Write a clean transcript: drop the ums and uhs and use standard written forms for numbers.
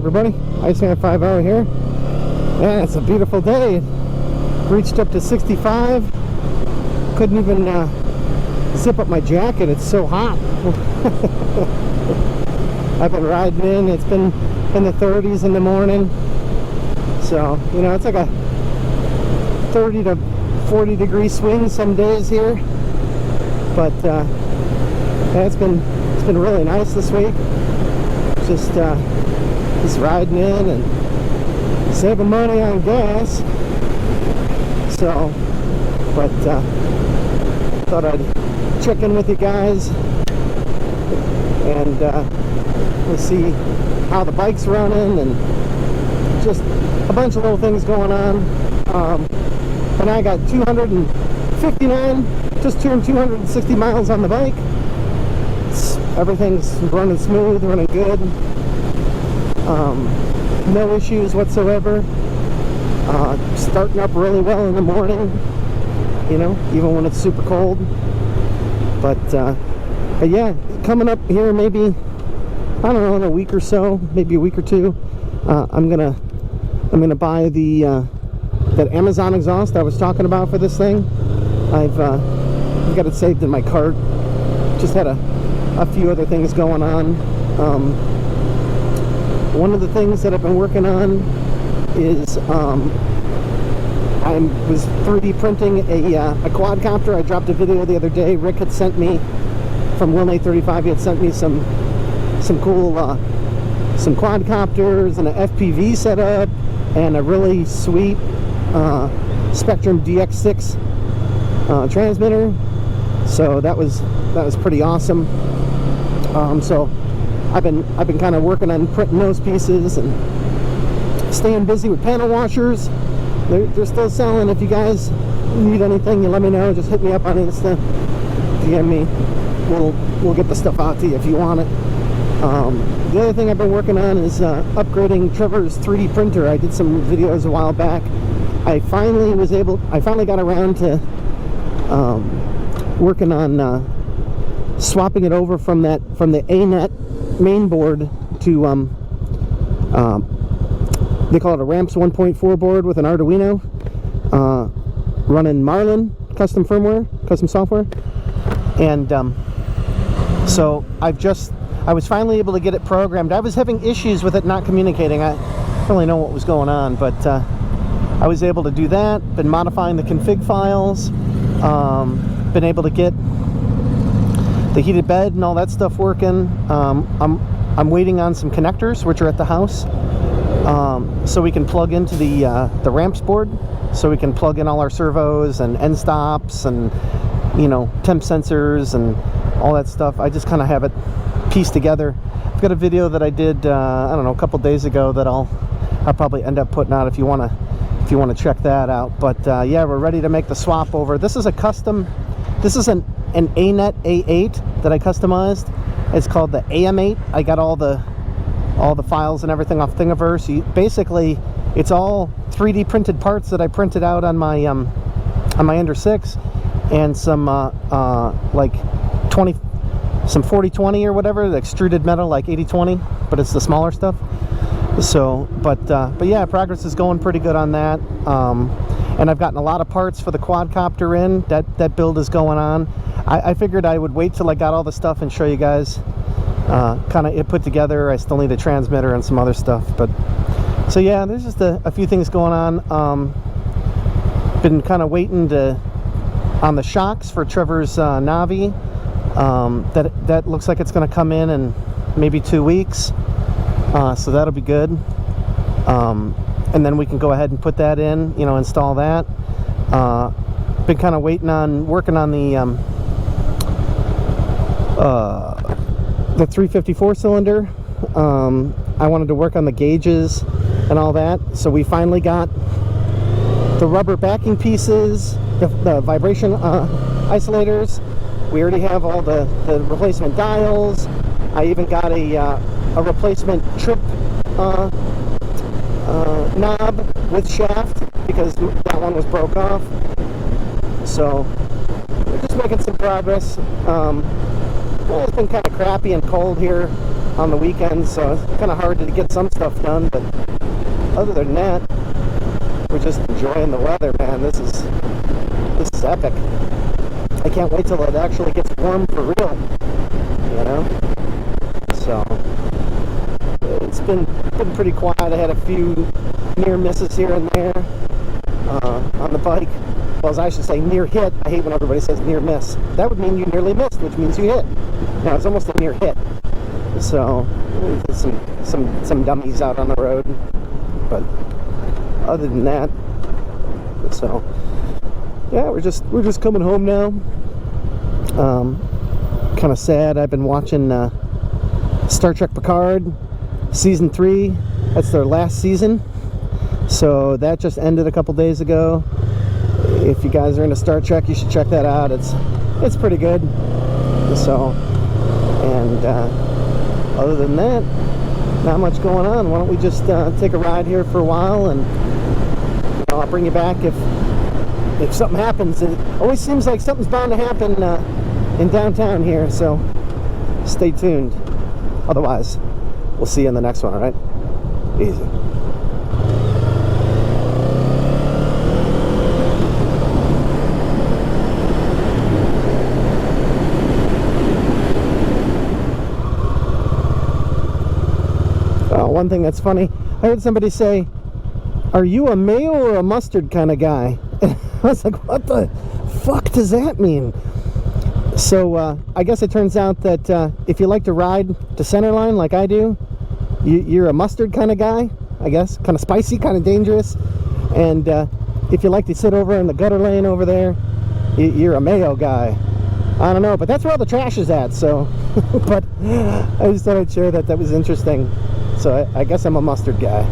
everybody, Iceman 5 here. Yeah, it's a beautiful day. Reached up to 65. Couldn't even zip up my jacket, it's so hot. I've been riding in, it's been in the 30s in the morning. So, you know, it's like a 30 to 40 degree swing some days here. But yeah, it's been really nice this week. Just riding in and saving money on gas. So, but thought I'd check in with you guys and we'll see how the bike's running and just a bunch of little things going on. And I got 259, just turned 260 miles on the bike. Everything's running smooth, running good. No issues whatsoever. Starting up really well in the morning, you know, even when it's super cold. But yeah, coming up here maybe, I don't know, in a week or so, maybe a week or two, I'm gonna buy the that Amazon exhaust I was talking about for this thing. I've got it saved in my cart. Just had a few other things going on. One of the things that I've been working on is I was 3D printing a quadcopter. I dropped a video the other day. Rick had sent me from Wilnay 35. He had sent me some cool some quadcopters and an FPV setup and a really sweet Spectrum DX6 transmitter. So that was pretty awesome. So I've been kind of working on printing those pieces and staying busy with panel washers. They're still selling. If you guys need anything, you let me know. Just hit me up on Insta, DM me. We'll get the stuff out to you if you want it. The other thing I've been working on is upgrading Trevor's 3D printer. I did some videos a while back. I finally got around to working on swapping it over from the ANET main board to they call it a Ramps 1.4 board with an Arduino, running Marlin custom firmware, custom software. And so I was finally able to get it programmed. I was having issues with it not communicating. I don't really know what was going on, but I was able to do that. Been modifying the config files. Been able to get the heated bed and all that stuff working. I'm waiting on some connectors, which are at the house, so we can plug into the Ramps board, so we can plug in all our servos and end stops and, you know, temp sensors and all that stuff. I just kind of have it pieced together. I've got a video that I did I don't know, a couple days ago that I'll probably end up putting out if you want to check that out. But yeah, we're ready to make the swap over. This is an ANET A8 that I customized. It's called the AM8. I got all the files and everything off Thingiverse. Basically, it's all 3D printed parts that I printed out on my Ender 6, and some like 4020 or whatever, the extruded metal, like 8020, but it's the smaller stuff. So, but yeah, progress is going pretty good on that. And I've gotten a lot of parts for the quadcopter in. That build is going on. I figured I would wait till I got all the stuff and show you guys kind of it put together. I still need a transmitter and some other stuff, but so yeah, there's just a few things going on. Been kind of waiting on the shocks for Trevor's Navi. That looks like it's going to come in maybe 2 weeks, so that'll be good. And then we can go ahead and put that in, you know, install that. Been kind of working on the 354 cylinder. I wanted to work on the gauges and all that, so we finally got the rubber backing pieces, the vibration isolators. We already have all the replacement dials. I even got a replacement trip knob with shaft because that one was broke off. So we're just making some progress. Well, it's been kind of crappy and cold here on the weekends, so it's kind of hard to get some stuff done. But other than that, we're just enjoying the weather, man. This is epic. I can't wait till it actually gets warm for real, you know. So it's been pretty quiet. I had a few near misses here and there on the bike. Well, as I should say, near hit. I hate when everybody says near miss. That would mean you nearly missed, which means you hit. Now it's almost a near hit. So some dummies out on the road, but other than that, so yeah, we're just coming home now. Kind of sad. I've been watching Star Trek Picard season 3. That's their last season, so that just ended a couple days ago. If you guys are into Star Trek, you should check that out. It's pretty good. So, and other than that, not much going on. Why don't we just take a ride here for a while, and you know, I'll bring you back if something happens. It always seems like something's bound to happen in downtown here, so stay tuned. Otherwise, we'll see you in the next one, all right? Easy. One thing that's funny, I heard somebody say, "Are you a mayo or a mustard kind of guy?" And I was like, what the fuck does that mean? So I guess it turns out that if you like to ride to centerline like I do, you're a mustard kind of guy, I guess. Kind of spicy, kind of dangerous. And if you like to sit over in the gutter lane over there, you're a mayo guy. I don't know, but that's where all the trash is at, so. But I just thought I'd share that. That was interesting. So I guess I'm a mustard guy.